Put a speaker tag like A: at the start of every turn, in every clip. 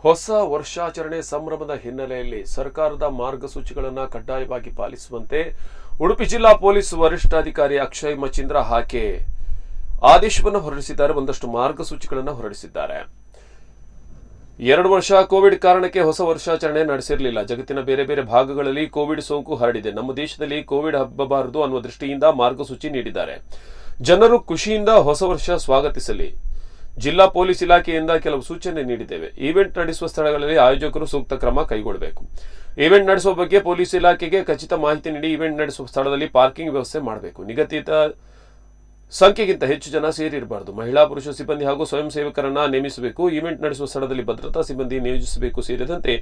A: ಹೊಸ ವರ್ಷಾಚರಣೆ ಸಂಭ್ರಮದ ಹಿನ್ನೆಲೆಯಲ್ಲಿ ಸರ್ಕಾರದ ಮಾರ್ಗಸೂಚಿಗಳನ್ನು ಕಡ್ಡಾಯವಾಗಿ ಪಾಲಿಸುವಂತೆ ಉಡುಪಿ ಜಿಲ್ಲಾ ಪೊಲೀಸ್ ವರಿಷ್ಠಾಧಿಕಾರಿ ಅಕ್ಷಯ್ ಮಚೀಂದ್ರ ಹಾಕೆ ಆದೇಶವನ್ನು ಹೊರಡಿಸಿದ್ದಾರೆ. ಒಂದಷ್ಟು ಮಾರ್ಗಸೂಚಿಗಳನ್ನು ಹೊರಡಿಸಿದ್ದಾರೆ. 2 ವರ್ಷ ಕೋವಿಡ್ ಕಾರಣಕ್ಕೆ ಹೊಸ ವರ್ಷಾಚರಣೆ ನಡೆಸಿರಲಿಲ್ಲ. ಜಗತ್ತಿನ ಬೇರೆ ಬೇರೆ ಭಾಗಗಳಲ್ಲಿ ಕೋವಿಡ್ ಸೋಂಕು ಹರಡಿದೆ. ನಮ್ಮ ದೇಶದಲ್ಲಿ ಕೋವಿಡ್ ಹಬ್ಬಬಾರದು ಅನ್ನುವ ದೃಷ್ಟಿಯಿಂದ ಮಾರ್ಗಸೂಚಿ ನೀಡಿದ್ದಾರೆ. ಜನರು ಖುಷಿಯಿಂದ ಹೊಸ ವರ್ಷ ಸ್ವಾಗತಿಸಲಿ. ಜಿಲ್ಲಾ ಪೊಲೀಸ್ ಇಲಾಖೆಯಿಂದ ಕೆಲವು ಸೂಚನೆ ನೀಡಿದ್ದೇವೆ. ಈವೆಂಟ್ ನಡೆಸುವ ಸ್ಥಳಗಳಲ್ಲಿ ಆಯೋಜಕರು ಸೂಕ್ತ ಕ್ರಮ ಕೈಗೊಳ್ಳಬೇಕು. ಈವೆಂಟ್ ನಡೆಸುವ ಬಗ್ಗೆ ಪೊಲೀಸ್ ಇಲಾಖೆಗೆ ಖಚಿತ ಮಾಹಿತಿ ನೀಡಿ ಈವೆಂಟ್ ನಡೆಸುವ ಸ್ಥಳದಲ್ಲಿ ಪಾರ್ಕಿಂಗ್ ವ್ಯವಸ್ಥೆ ಮಾಡಬೇಕು. ನಿಗದಿತ ಸಂಖ್ಯೆಗಿಂತ ಹೆಚ್ಚು ಜನ ಸೇರಿರಬಾರದು. ಮಹಿಳಾ ಪುರುಷ ಸಿಬ್ಬಂದಿ ಹಾಗೂ ಸ್ವಯಂ ಸೇವಕರನ್ನ ನೇಮಿಸಬೇಕು. ಈವೆಂಟ್ ನಡೆಸುವ ಸ್ಥಳದಲ್ಲಿ ಭದ್ರತಾ ಸಿಬ್ಬಂದಿ ನಿಯೋಜಿಸಬೇಕು ಸೇರಿದಂತೆ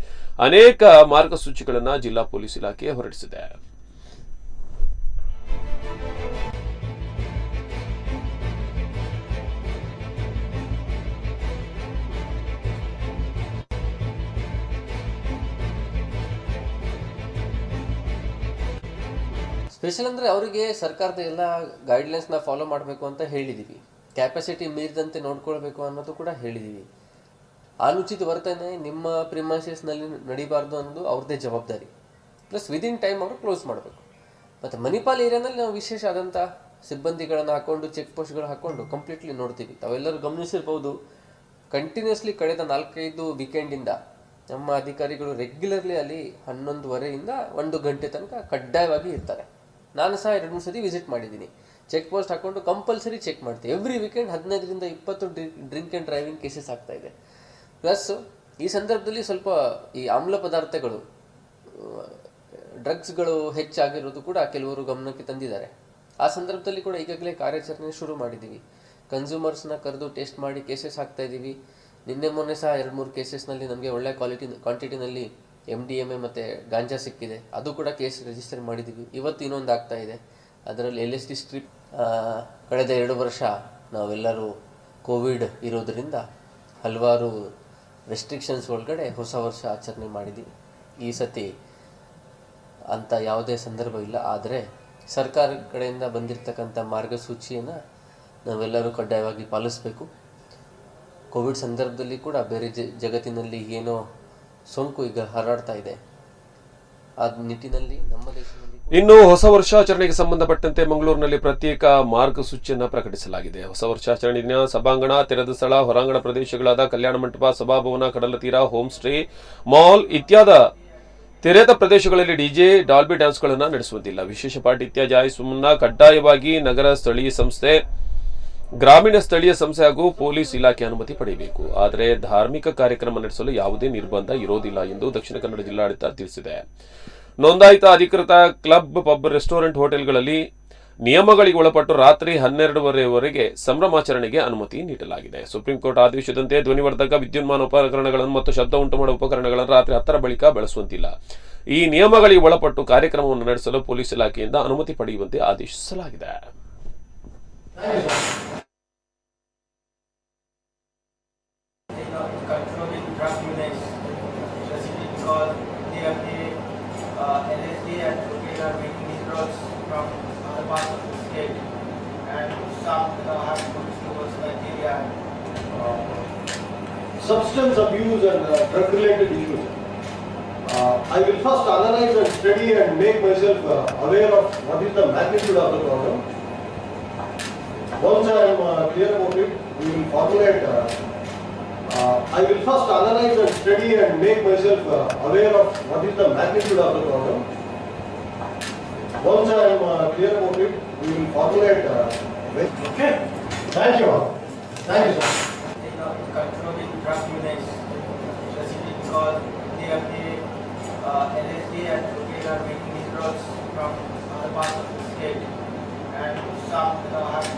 A: ಅನೇಕ ಮಾರ್ಗಸೂಚಿಗಳನ್ನು ಜಿಲ್ಲಾ ಪೊಲೀಸ್ ಇಲಾಖೆ ಹೊರಡಿಸಿದೆ.
B: ಸ್ಪೆಷಲ್ ಅಂದರೆ ಅವರಿಗೆ ಸರ್ಕಾರದ ಎಲ್ಲ ಗೈಡ್ಲೈನ್ಸ್ನ ಫಾಲೋ ಮಾಡಬೇಕು ಅಂತ ಹೇಳಿದ್ದೀವಿ. ಕ್ಯಾಪಾಸಿಟಿ ಮೀರಿದಂತೆ ನೋಡ್ಕೊಳ್ಬೇಕು ಅನ್ನೋದು ಕೂಡ ಹೇಳಿದ್ದೀವಿ. ಅನುಚಿತ ವರ್ತನೆ ನಿಮ್ಮ ಪ್ರಿಮೈಸಸ್ನಲ್ಲಿ ನಡಿಬಾರ್ದು ಅನ್ನೋದು ಅವ್ರದ್ದೇ ಜವಾಬ್ದಾರಿ. ಪ್ಲಸ್ ವಿದಿನ್ ಟೈಮ್ ಅವರು ಕ್ಲೋಸ್ ಮಾಡಬೇಕು. ಮತ್ತು ಮಣಿಪಾಲ್ ಏರಿಯಾನಲ್ಲಿ ನಾವು ವಿಶೇಷ ಆದಂಥ ಸಿಬ್ಬಂದಿಗಳನ್ನು ಹಾಕ್ಕೊಂಡು ಚೆಕ್ ಪೋಸ್ಟ್ಗಳು ಹಾಕ್ಕೊಂಡು ಕಂಪ್ಲೀಟ್ಲಿ ನೋಡ್ತೀವಿ. ತಾವೆಲ್ಲರೂ ಗಮನಿಸಿರ್ಬೋದು, ಕಂಟಿನ್ಯೂಸ್ಲಿ ಕಳೆದ 4-5 ವೀಕೆಂಡಿಂದ ನಮ್ಮ ಅಧಿಕಾರಿಗಳು ರೆಗ್ಯುಲರ್ಲಿ ಅಲ್ಲಿ 11:30 1 ಗಂಟೆ ತನಕ ಕಡ್ಡಾಯವಾಗಿ ಇರ್ತಾರೆ. ನಾನು ಸಹ 2-3 ಸತಿ ವಿಸಿಟ್ ಮಾಡಿದ್ದೀನಿ. ಚೆಕ್ ಪೋಸ್ಟ್ ಹಾಕ್ಕೊಂಡು ಕಂಪಲ್ಸರಿ ಚೆಕ್ ಮಾಡ್ತೀವಿ. ಎವ್ರಿ ವೀಕೆಂಡ್ 15ರಿಂದ 20 ಡ್ರಿಂಕ್ ಆ್ಯಂಡ್ ಡ್ರೈವಿಂಗ್ ಕೇಸಸ್ ಆಗ್ತಾ ಇದೆ. ಪ್ಲಸ್ ಈ ಸಂದರ್ಭದಲ್ಲಿ ಸ್ವಲ್ಪ ಈ ಆಮ್ಲ ಪದಾರ್ಥಗಳು, ಡ್ರಗ್ಸ್ಗಳು ಹೆಚ್ಚಾಗಿರೋದು ಕೂಡ ಕೆಲವರು ಗಮನಕ್ಕೆ ತಂದಿದ್ದಾರೆ. ಆ ಸಂದರ್ಭದಲ್ಲಿ ಕೂಡ ಈಗಾಗಲೇ ಕಾರ್ಯಾಚರಣೆ ಶುರು ಮಾಡಿದ್ದೀವಿ. ಕನ್ಸ್ಯೂಮರ್ಸ್ನ ಕರೆದು ಟೆಸ್ಟ್ ಮಾಡಿ ಕೇಸಸ್ ಹಾಕ್ತಾ ಇದ್ದೀವಿ. ನಿನ್ನೆ ಮೊನ್ನೆ ಸಹ 2-3 ಕೇಸಸ್ನಲ್ಲಿ ನಮಗೆ ಒಳ್ಳೆ ಕ್ವಾಂಟಿಟಿನಲ್ಲಿ MDMA ಮತ್ತು ಗಾಂಜಾ ಸಿಕ್ಕಿದೆ. ಅದು ಕೂಡ ಕೇಸ್ ರಿಜಿಸ್ಟರ್ ಮಾಡಿದ್ದೀವಿ. ಇವತ್ತು ಇನ್ನೊಂದು ಆಗ್ತಾ ಇದೆ. ಅದರಲ್ಲಿ LSD ಸ್ಟ್ರಿಪ್. ಕಳೆದ 2 ವರ್ಷ ನಾವೆಲ್ಲರೂ ಕೋವಿಡ್ ಇರೋದರಿಂದ ಹಲವಾರು ರೆಸ್ಟ್ರಿಕ್ಷನ್ಸ್ ಒಳಗಡೆ ಹೊಸ ವರ್ಷ ಆಚರಣೆ ಮಾಡಿದ್ದೀವಿ. ಈ ಸತಿ ಅಂಥ ಯಾವುದೇ ಸಂದರ್ಭ ಇಲ್ಲ. ಆದರೆ ಸರ್ಕಾರ ಕಡೆಯಿಂದ ಬಂದಿರತಕ್ಕಂಥ ಮಾರ್ಗಸೂಚಿಯನ್ನು ನಾವೆಲ್ಲರೂ ಕಡ್ಡಾಯವಾಗಿ ಪಾಲಿಸಬೇಕು. ಕೋವಿಡ್ ಸಂದರ್ಭದಲ್ಲಿ ಕೂಡ ಬೇರೆ ಜಗತ್ತಿನಲ್ಲಿ ಏನೋ ಸೋಂಕು ಈಗ ಹರಡ್ತಾ ಇದೆ. ಆ ನಿಟ್ಟಿನಲ್ಲಿ ನಮ್ಮ ದೇಶದಲ್ಲಿ
A: ಇನ್ನು ಹೊಸ ವರ್ಷಾಚರಣೆಗೆ ಸಂಬಂಧಪಟ್ಟಂತೆ ಮಂಗಳೂರಿನಲ್ಲಿ ಪ್ರತ್ಯೇಕ ಮಾರ್ಗಸೂಚಿಯನ್ನು ಪ್ರಕಟಿಸಲಾಗಿದೆ. ಹೊಸ ವರ್ಷಾಚರಣೆ ದಿನ ಸಭಾಂಗಣ, ತೆರೆದ ಸ್ಥಳ, ಹೊರಾಂಗಣ ಪ್ರದೇಶಗಳಾದ ಕಲ್ಯಾಣ ಮಂಟಪ, ಸಭಾಭವನ, ಕಡಲ ತೀರ, ಹೋಮ್ ಸ್ಟೇ, ಮಾಲ್ ಇತ್ಯಾದಿ ತೆರೆದ ಪ್ರದೇಶಗಳಲ್ಲಿ ಡಿಜೆ, ಡಾಲ್ಬಿ ಡ್ಯಾನ್ಸ್ಗಳನ್ನು ನಡೆಸುವುದಿಲ್ಲ. ವಿಶೇಷ ಪಾರ್ಟಿ ಇತ್ಯಾದಿ ಆಯಿಸುವ ಮುನ್ನ ಕಡ್ಡಾಯವಾಗಿ ನಗರ ಸ್ಥಳೀಯ ಸಂಸ್ಥೆ, ಗ್ರಾಮೀಣ ಸ್ಥಳೀಯ ಸಂಸ್ಥೆ ಹಾಗೂ ಪೊಲೀಸ್ ಇಲಾಖೆ ಅನುಮತಿ ಪಡೆಯಬೇಕು. ಆದರೆ ಧಾರ್ಮಿಕ ಕಾರ್ಯಕ್ರಮ ನಡೆಸಲು ಯಾವುದೇ ನಿರ್ಬಂಧ ಇರೋದಿಲ್ಲ ಎಂದು ದಕ್ಷಿಣ ಕನ್ನಡ ಜಿಲ್ಲಾಡಳಿತ ತಿಳಿಸಿದೆ. ನೋಂದಾಯಿತ ಅಧಿಕೃತ ಕ್ಲಬ್, ಪಬ್, ರೆಸ್ಟೋರೆಂಟ್, ಹೋಟೆಲ್ಗಳಲ್ಲಿ ನಿಯಮಗಳಿಗೆ ಒಳಪಟ್ಟು ರಾತ್ರಿ 12:30ವರೆಗೆ ಸಂಭ್ರಮಾಚರಣೆಗೆ ಅನುಮತಿ ನೀಡಲಾಗಿದೆ. ಸುಪ್ರೀಂ ಕೋರ್ಟ್ ಆದೇಶದಂತೆ ಧ್ವನಿವರ್ಧಕ, ವಿದ್ಯುನ್ಮಾನ ಉಪಕರಣಗಳನ್ನು ಮತ್ತು ಶಬ್ದ ಉಂಟು ಮಾಡುವ ಉಪಕರಣಗಳನ್ನು ರಾತ್ರಿ 10ರ ಬಳಿಕ ಬಳಸುವಂತಿಲ್ಲ. ಈ ನಿಯಮಗಳಿಗೆ ಒಳಪಟ್ಟು ಕಾರ್ಯಕ್ರಮವನ್ನು ನಡೆಸಲು ಪೊಲೀಸ್ ಇಲಾಖೆಯಿಂದ ಅನುಮತಿ ಪಡೆಯುವಂತೆ ಆದೇಶಿಸಲಾಗಿದೆ.
C: Controlling drug units, specifically because LSD and cocaine are making inroads from other parts of the state, and some have moved towards Nigeria.
D: Substance abuse and drug-related issues. I will first analyze and study and make myself aware of what is the magnitude of the problem. Once I am clear about it, we will formulate. I will first analyze and study and make myself aware of what is the magnitude of the problem. Once I am clear about it, we will formulate. Okay. Thank you all. Thank you, sir.
C: Controlling drug units, specifically because LSD and cocaine are making inroads from other parts of the state, and some have